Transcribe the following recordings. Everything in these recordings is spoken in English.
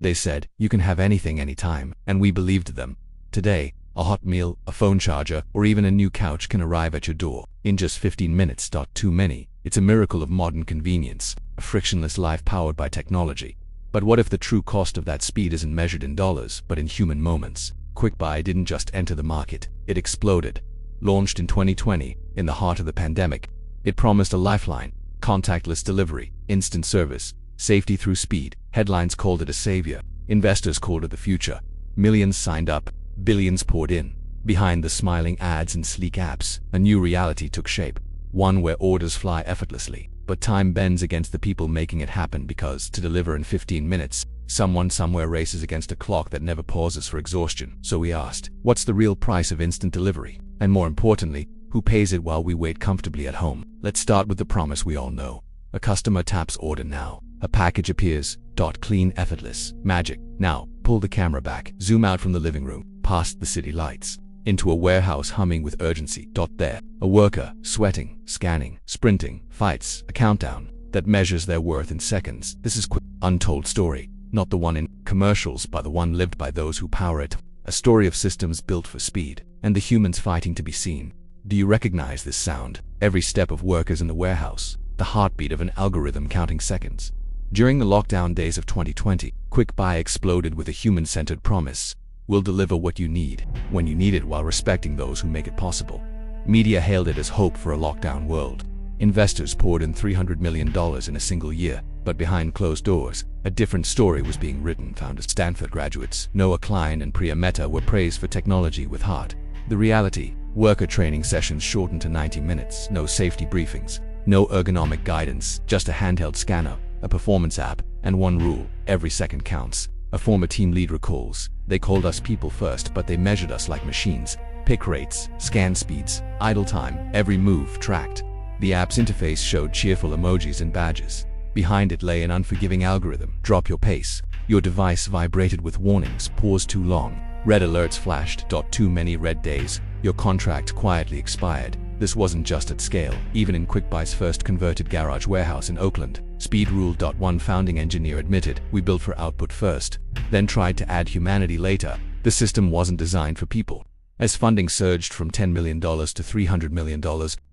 They said, "You can have anything anytime," and we believed them. Today, a hot meal, a phone charger, or even a new couch can arrive at your door in just 15 minutes. Too many. It's a miracle of modern convenience, a frictionless life powered by technology. But what if the true cost of that speed isn't measured in dollars, but in human moments? QuickBuy didn't just enter the market, it exploded. Launched in 2020, in the heart of the pandemic, it promised a lifeline, contactless delivery, instant service, safety through speed. Headlines called it a savior. Investors called it the future. Millions signed up, billions poured in. Behind the smiling ads and sleek apps, a new reality took shape. One where orders fly effortlessly, but time bends against the people making it happen, because to deliver in 15 minutes, someone somewhere races against a clock that never pauses for exhaustion. So we asked, what's the real price of instant delivery? And more importantly, who pays it while we wait comfortably at home? Let's start with the promise we all know. A customer taps order now. A package appears. Clean, effortless, magic. Now, pull the camera back, zoom out from the living room, past the city lights, into a warehouse humming with urgency. There, a worker, sweating, scanning, sprinting, fights a countdown that measures their worth in seconds. This is untold story, not the one in commercials, but the one lived by those who power it. A story of systems built for speed, and the humans fighting to be seen. Do you recognize this sound? Every step of workers in the warehouse, the heartbeat of an algorithm counting seconds. During the lockdown days of 2020, QuickBuy exploded with a human-centered promise. We'll deliver what you need, when you need it, while respecting those who make it possible. Media hailed it as hope for a lockdown world. Investors poured in $300 million in a single year, but behind closed doors, a different story was being written. Founders Stanford graduates Noah Klein and Priya Mehta were praised for technology with heart. The reality: worker training sessions shortened to 90 minutes, no safety briefings, no ergonomic guidance, just a handheld scanner, a performance app, and one rule: every second counts. A former team lead recalls, "They called us people first, but they measured us like machines. Pick rates, scan speeds, idle time, every move tracked." The app's interface showed cheerful emojis and badges. Behind it lay an unforgiving algorithm: drop your pace. Your device vibrated with warnings: pause too long. Red alerts flashed. Too many red days. Your contract quietly expired. This wasn't just at scale. Even in QuickBuy's first converted garage warehouse in Oakland, speed ruled. One founding engineer admitted, "We built for output first, then tried to add humanity later." The system wasn't designed for people. As funding surged from $10 million to $300 million,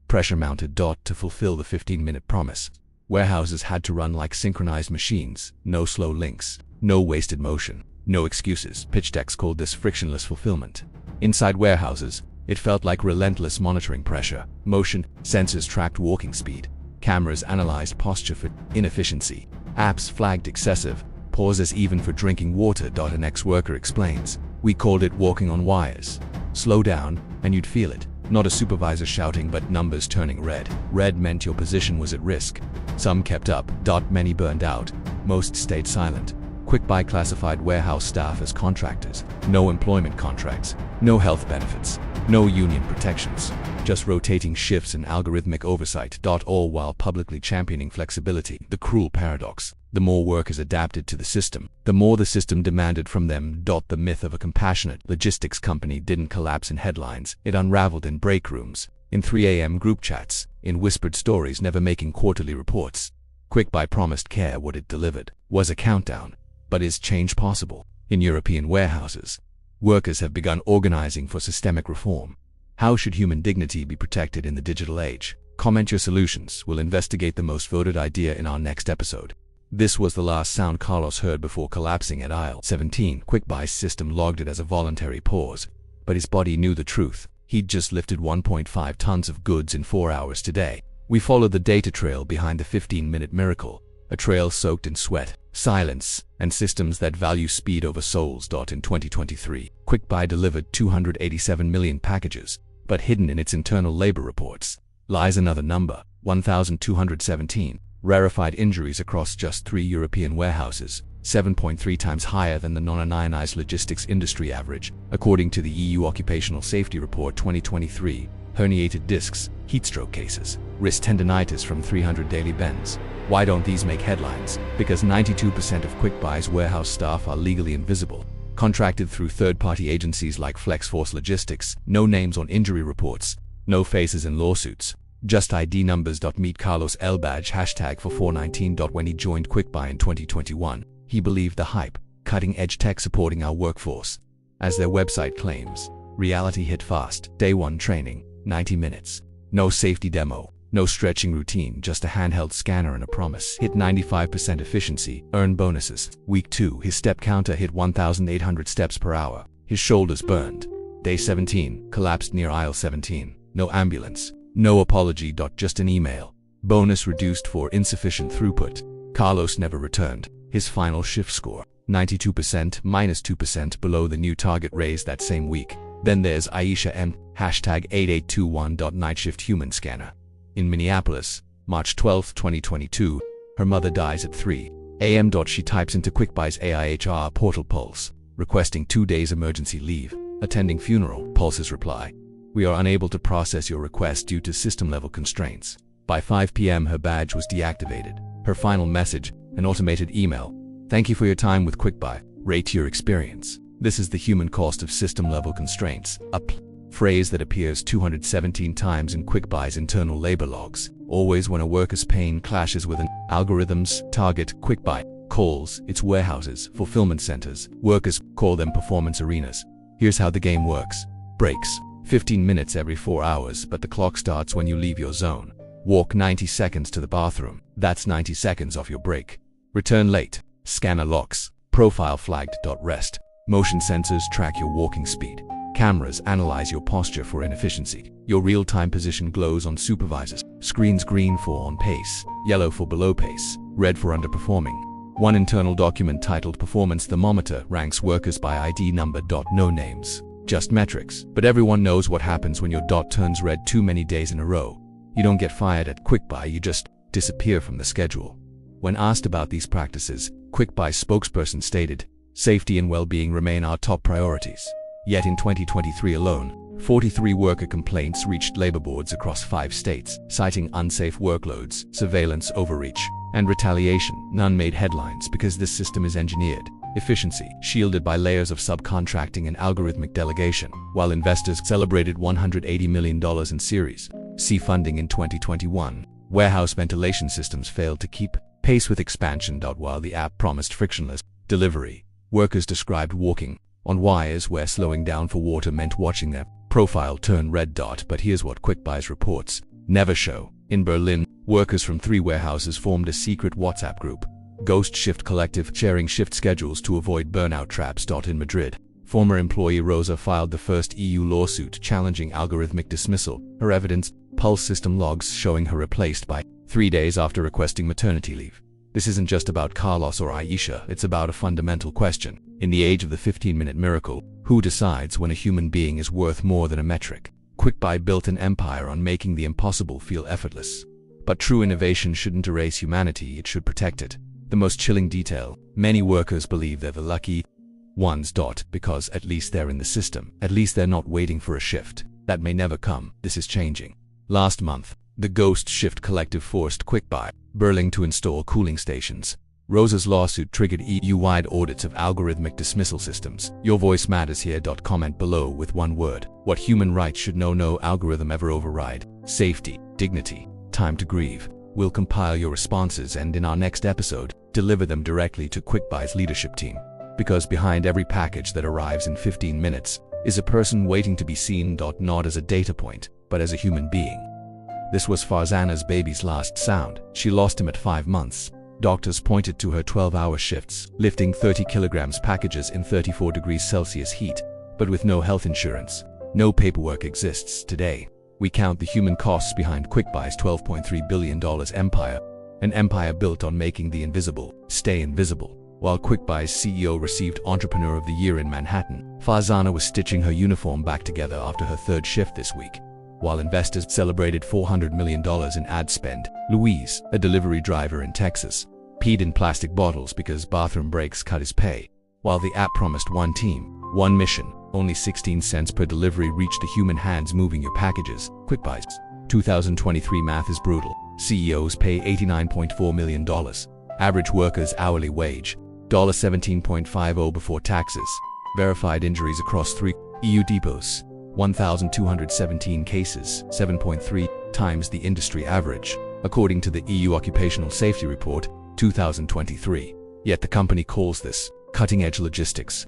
pressure mounted. To fulfill the 15-minute promise, warehouses had to run like synchronized machines. No slow links, no wasted motion, no excuses. Pitch decks called this frictionless fulfillment. Inside warehouses, it felt like relentless monitoring: pressure, motion, sensors tracked walking speed, cameras analyzed posture for inefficiency, apps flagged excessive pauses even for drinking water. An ex-worker explains, "We called it walking on wires. Slow down, and you'd feel it. Not a supervisor shouting, but numbers turning red. Red meant your position was at risk." Some kept up. Many burned out. Most stayed silent. QuickBuy classified warehouse staff as contractors. No employment contracts, no health benefits, no union protections, just rotating shifts and algorithmic oversight. All while publicly championing flexibility. The cruel paradox: the more workers adapted to the system, the more the system demanded from them. The myth of a compassionate logistics company didn't collapse in headlines. It unraveled in break rooms, in 3 a.m. group chats, in whispered stories never making quarterly reports. QuickBuy promised care. What it delivered was a countdown. But is change possible? In European warehouses, workers have begun organizing for systemic reform. How should human dignity be protected in the digital age? Comment your solutions. We'll investigate the most voted idea in our next episode. This was the last sound Carlos heard before collapsing at aisle 17. QuickBuy's system logged it as a voluntary pause, but his body knew the truth. He'd just lifted 1.5 tons of goods in 4 hours today. We followed the data trail behind the 15-minute miracle, a trail soaked in sweat, silence, and systems that value speed over souls. In 2023, QuickBuy delivered 287 million packages, but hidden in its internal labor reports lies another number: 1,217. Rarefied injuries across just 3 European warehouses, 7.3 times higher than the non-unionized logistics industry average, according to the EU Occupational Safety Report 2023. Herniated discs, heatstroke cases, wrist tendinitis from 300 daily bends. Why don't these make headlines? Because 92% of QuickBuy's warehouse staff are legally invisible, contracted through third-party agencies like FlexForce Logistics. No names on injury reports, no faces in lawsuits, just ID numbers. Meet Carlos Elbadge #for419. When he joined QuickBuy in 2021, he believed the hype: cutting-edge tech supporting our workforce. As their website claims, reality hit fast. Day 1 training, 90 minutes. No safety demo, no stretching routine, just a handheld scanner and a promise. Hit 95% efficiency, earn bonuses. Week 2, his step counter hit 1,800 steps per hour. His shoulders burned. Day 17, collapsed near aisle 17. No ambulance, no apology. Just an email. Bonus reduced for insufficient throughput. Carlos never returned. His final shift score, 92%, -2% below the new target raised that same week. Then there's Aisha M. #8821.nightshift human scanner. In Minneapolis, March 12, 2022, her mother dies at 3 a.m. She types into QuickBuy's AIHR portal Pulse, requesting 2 days emergency leave. Attending funeral. Pulse's reply: "We are unable to process your request due to system-level constraints." By 5 p.m. her badge was deactivated. Her final message, an automated email: "Thank you for your time with QuickBuy. Rate your experience. This is the human cost of system-level constraints." A phrase that appears 217 times in QuickBuy's internal labor logs. Always when a worker's pain clashes with an algorithm's target, QuickBuy calls its warehouses fulfillment centers. Workers call them performance arenas. Here's how the game works. Breaks: 15 minutes every 4 hours, but the clock starts when you leave your zone. Walk 90 seconds to the bathroom. That's 90 seconds off your break. Return late. Scanner locks. Profile flagged. Rest. Motion sensors track your walking speed. Cameras analyze your posture for inefficiency. Your real-time position glows on supervisors. Screens green for on pace, yellow for below pace, red for underperforming. One internal document titled Performance Thermometer ranks workers by ID number. No names, just metrics. But everyone knows what happens when your dot turns red too many days in a row. You don't get fired at QuickBuy, you just disappear from the schedule. When asked about these practices, QuickBuy's spokesperson stated, "Safety and well-being remain our top priorities." Yet in 2023 alone, 43 worker complaints reached labor boards across 5 states, citing unsafe workloads, surveillance overreach, and retaliation. None made headlines because this system is engineered. Efficiency, shielded by layers of subcontracting and algorithmic delegation. While investors celebrated $180 million in Series C funding in 2021, warehouse ventilation systems failed to keep pace with expansion. While the app promised frictionless delivery, workers described walking on wires where slowing down for water meant watching their profile turn red. But here's what QuickBuy's reports never show. In Berlin, workers from 3 warehouses formed a secret WhatsApp group, Ghost Shift Collective, sharing shift schedules to avoid burnout traps. In Madrid, former employee Rosa filed the first EU lawsuit challenging algorithmic dismissal. Her evidence: Pulse system logs showing her replaced by 3 days after requesting maternity leave. This isn't just about Carlos or Aisha, it's about a fundamental question. In the age of the 15-minute miracle, who decides when a human being is worth more than a metric? QuickBuy built an empire on making the impossible feel effortless. But true innovation shouldn't erase humanity, it should protect it. The most chilling detail: many workers believe they're the lucky ones. Because at least they're in the system. At least they're not waiting for a shift. That may never come. This is changing. Last month, the Ghost Shift Collective forced QuickBuy Berlin to install cooling stations. Rosa's lawsuit triggered EU-wide audits of algorithmic dismissal systems. Your voice matters here. Comment below with one word. What human rights should no algorithm ever override. Safety, dignity, time to grieve. We'll compile your responses and in our next episode, deliver them directly to QuickBuy's leadership team. Because behind every package that arrives in 15 minutes is a person waiting to be seen. Not as a data point, but as a human being. This was Farzana's baby's last sound. She lost him at 5 months. Doctors pointed to her 12-hour shifts, lifting 30 kilograms packages in 34 degrees Celsius heat. But with no health insurance, no paperwork exists today. We count the human costs behind QuickBuy's $12.3 billion empire, an empire built on making the invisible stay invisible. While QuickBuy's CEO received Entrepreneur of the Year in Manhattan, Farzana was stitching her uniform back together after her 3rd shift this week. While investors celebrated $400 million in ad spend, Luis, a delivery driver in Texas, peed in plastic bottles because bathroom breaks cut his pay. While the app promised one team, one mission, only 16 cents per delivery reached the human hands moving your packages. QuickBuy's 2023 math is brutal. CEOs pay $89.4 million. Average worker's hourly wage, $17.50 before taxes. Verified injuries across 3 EU depots, 1,217 cases, 7.3 times the industry average, according to the EU Occupational Safety Report, 2023. Yet the company calls this Cutting-edge logistics.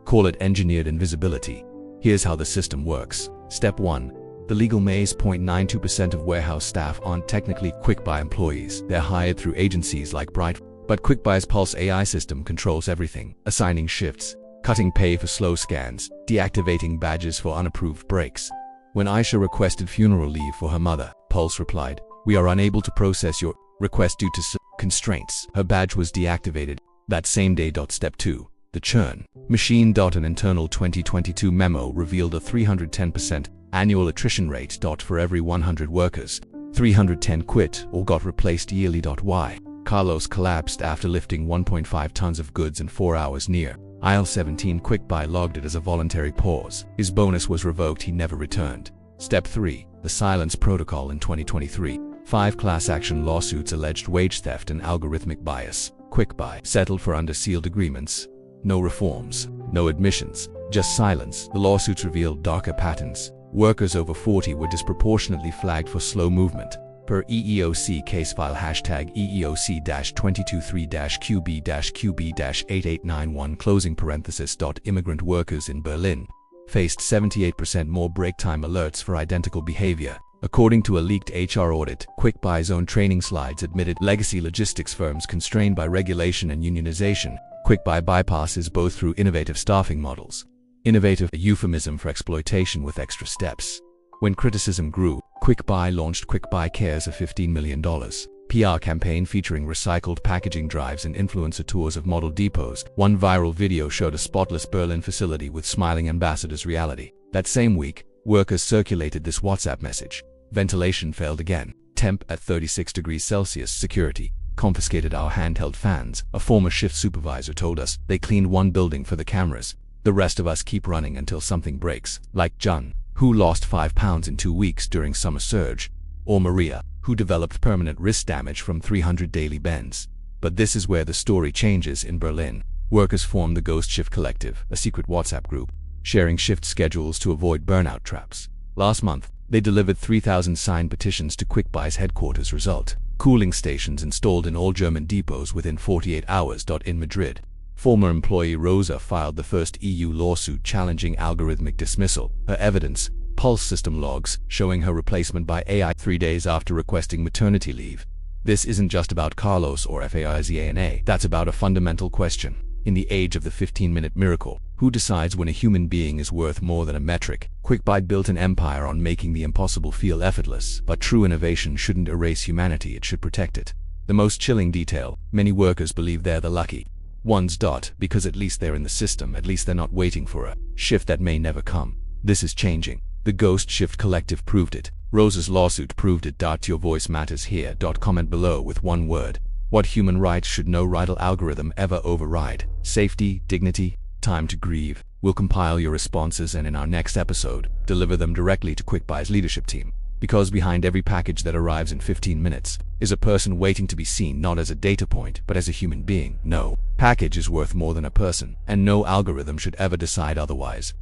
Call it engineered invisibility. Here's how the system works. Step 1. The legal maze. 0.92% of warehouse staff aren't technically QuickBuy employees. They're hired through agencies like Bright. But QuickBuy's Pulse AI system controls everything, assigning shifts, cutting pay for slow scans, deactivating badges for unapproved breaks. When Aisha requested funeral leave for her mother, Pulse replied, "We are unable to process your request due to constraints." Her badge was deactivated that same day. Step 2. The churn machine. An internal 2022 memo revealed a 310% annual attrition rate. For every 100 workers, 310 quit or got replaced yearly. Why? Carlos collapsed after lifting 1.5 tons of goods in 4 hours near aisle 17. QuickBuy logged it as a voluntary pause. His bonus was revoked. He never returned. Step 3. The silence protocol. In 2023, 5 class action lawsuits alleged wage theft and algorithmic bias. QuickBuy settled for under sealed agreements. No reforms, no admissions, just silence. The lawsuits revealed darker patterns. Workers over 40 were disproportionately flagged for slow movement. Per EEOC case file #EEOC-22-3-QB-QB-8891 closing parenthesis. Immigrant workers in Berlin faced 78% more break time alerts for identical behavior. According to a leaked HR audit, QuickBuy's own training slides admitted legacy logistics firms constrained by regulation and unionization. QuickBuy bypasses both through innovative staffing models. Innovative, a euphemism for exploitation with extra steps. When criticism grew, QuickBuy launched QuickBuy Cares, a $15 million PR campaign featuring recycled packaging drives and influencer tours of model depots. One viral video showed a spotless Berlin facility with smiling ambassadors. Reality. That same week, workers circulated this WhatsApp message. Ventilation failed again. Temp at 36 degrees Celsius. Security confiscated our handheld fans. A former shift supervisor told us they cleaned one building for the cameras. The rest of us keep running until something breaks. Like John, who lost 5 pounds in 2 weeks during summer surge. Or Maria, who developed permanent wrist damage from 300 daily bends. But this is where the story changes. In Berlin, workers formed the Ghost Shift Collective, a secret WhatsApp group, sharing shift schedules to avoid burnout traps. Last month, they delivered 3,000 signed petitions to QuickBuy's headquarters. Result: cooling stations installed in all German depots within 48 hours. In Madrid, former employee Rosa filed the first EU lawsuit challenging algorithmic dismissal. Her evidence: Pulse system logs showing her replacement by AI 3 days after requesting maternity leave. This isn't just about Carlos or Faizana. That's about a fundamental question. In the age of the 15-minute miracle, who decides when a human being is worth more than a metric? QuickBuy built an empire on making the impossible feel effortless, but true innovation shouldn't erase humanity, it should protect it. The most chilling detail: many workers believe they're the lucky ones. Because at least they're in the system, at least they're not waiting for a shift that may never come. This is changing. The Ghost Shift Collective proved it. Rosa's lawsuit proved it. Your voice matters here. Comment below with one word. What human rights should no rival algorithm ever override? Safety, dignity, time to grieve. We'll compile your responses and in our next episode, deliver them directly to QuickBuy's leadership team. Because behind every package that arrives in 15 minutes is a person waiting to be seen, not as a data point, but as a human being. No package is worth more than a person, and no algorithm should ever decide otherwise.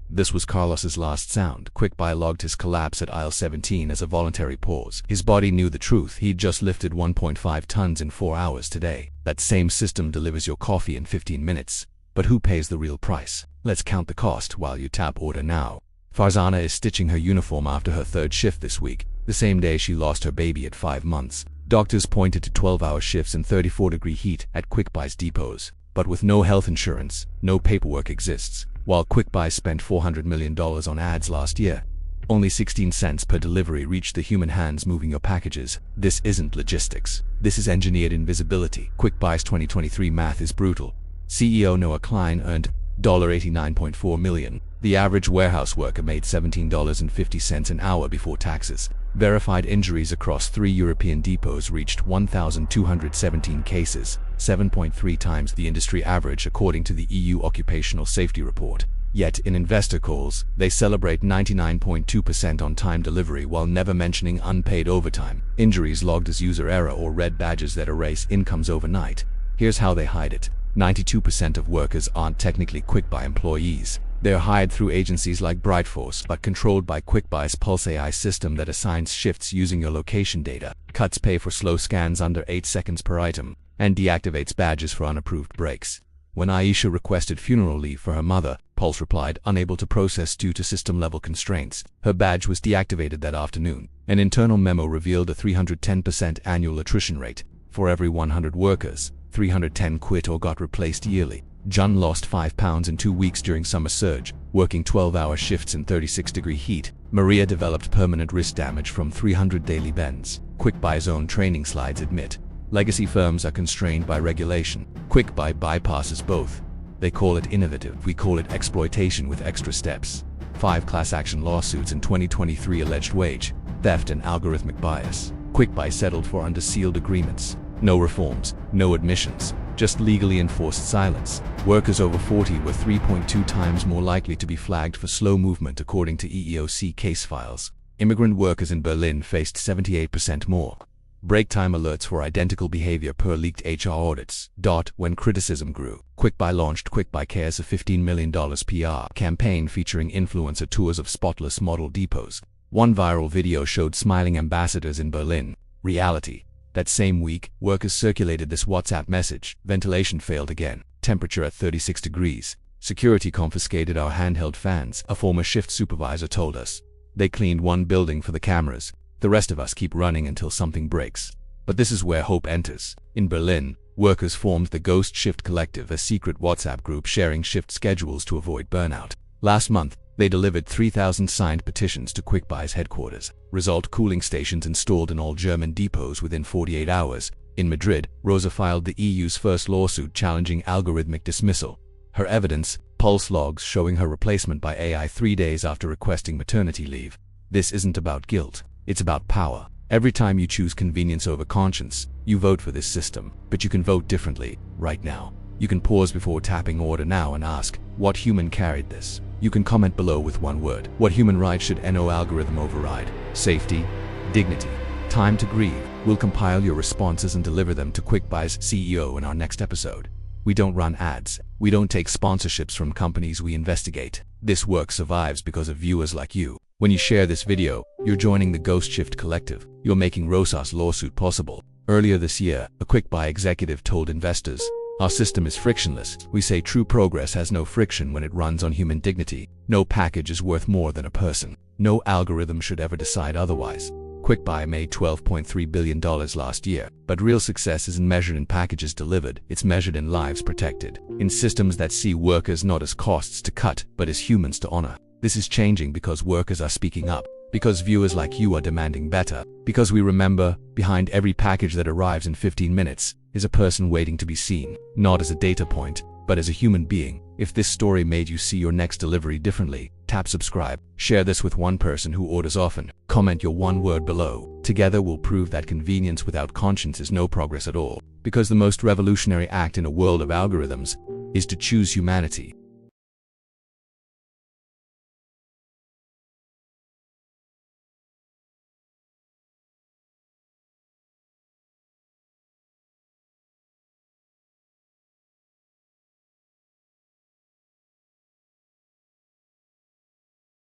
This was Carlos's last sound. QuickBuy logged his collapse at aisle 17 as a voluntary pause. His body knew the truth. He'd just lifted 1.5 tons in 4 hours today. That same system delivers your coffee in 15 minutes. But who pays the real price? Let's count the cost while you tap order now. Farzana is stitching her uniform after her 3rd shift this week, the same day she lost her baby at 5 months. Doctors pointed to 12-hour shifts in 34-degree heat at QuickBuy's depots. But with no health insurance, no paperwork exists. While QuickBuy spent $400 million on ads last year, only 16 cents per delivery reached the human hands moving your packages. This isn't logistics. This is engineered invisibility. QuickBuy's 2023 math is brutal. CEO Noah Klein earned $89.4 million. The average warehouse worker made $17.50 an hour before taxes. Verified injuries across 3 European depots reached 1,217 cases, 7.3 times the industry average according to the EU Occupational Safety Report. Yet in investor calls, they celebrate 99.2% on-time delivery while never mentioning unpaid overtime, injuries logged as user error, or red badges that erase incomes overnight. Here's how they hide it. 92% of workers aren't technically QuickBuy employees. They're hired through agencies like Brightforce, but controlled by QuickBuy's Pulse AI system that assigns shifts using your location data, cuts pay for slow scans under 8 seconds per item, and deactivates badges for unapproved breaks. When Aisha requested funeral leave for her mother, Pulse replied, unable to process due to system-level constraints. Her badge was deactivated that afternoon. An internal memo revealed a 310% annual attrition rate. For every 100 workers, 310 quit or got replaced yearly. Jun lost 5 pounds in 2 weeks during summer surge, working 12-hour shifts in 36-degree heat. Maria developed permanent wrist damage from 300 daily bends. QuickBuy's own training slides admit legacy firms are constrained by regulation. QuickBuy bypasses both. They call it innovative. We call it exploitation with extra steps. 5 class action lawsuits in 2023 alleged wage theft and algorithmic bias. QuickBuy settled for under sealed agreements. No reforms, no admissions, just legally enforced silence. Workers over 40 were 3.2 times more likely to be flagged for slow movement according to EEOC case files. Immigrant workers in Berlin faced 78% more break time alerts for identical behavior per leaked HR audits. When criticism grew, QuickBuy launched QuickBuy Cares, a $15 million PR campaign featuring influencer tours of spotless model depots. One viral video showed smiling ambassadors in Berlin. Reality. That same week, workers circulated this WhatsApp message: ventilation failed again, temperature at 36 degrees. Security confiscated our handheld fans, a former shift supervisor told us. They cleaned one building for the cameras. The rest of us keep running until something breaks. But this is where hope enters. In Berlin, workers formed the Ghost Shift Collective, a secret WhatsApp group sharing shift schedules to avoid burnout. Last month, they delivered 3,000 signed petitions to QuickBuy's headquarters. Result: cooling stations installed in all German depots within 48 hours. In Madrid, Rosa filed the EU's first lawsuit challenging algorithmic dismissal. Her evidence: pulse logs showing her replacement by AI 3 days after requesting maternity leave. This isn't about guilt. It's about power. Every time you choose convenience over conscience, you vote for this system. But you can vote differently, right now. You can pause before tapping order now and ask, what human carried this? You can comment below with one word. What human right should no algorithm override? Safety, dignity, time to grieve. We'll compile your responses and deliver them to QuickBuy's CEO in our next episode. We don't run ads. We don't take sponsorships from companies. We investigate. This work survives because of viewers like you. When you share this video, you're joining the Ghost Shift Collective. You're making Rosa's lawsuit possible. Earlier this year, a QuickBuy executive told investors, "Our system is frictionless. We say true progress has no friction when it runs on human dignity. No package is worth more than a person. No algorithm should ever decide otherwise." QuickBuy made $12.3 billion last year, but real success isn't measured in packages delivered, it's measured in lives protected. In systems that see workers not as costs to cut, but as humans to honor. This is changing because workers are speaking up, because viewers like you are demanding better, because we remember, behind every package that arrives in 15 minutes, is a person waiting to be seen, not as a data point, but as a human being. If this story made you see your next delivery differently, tap subscribe, share this with one person who orders often, comment your one word below. Together we'll prove that convenience without conscience is no progress at all, because the most revolutionary act in a world of algorithms is to choose humanity.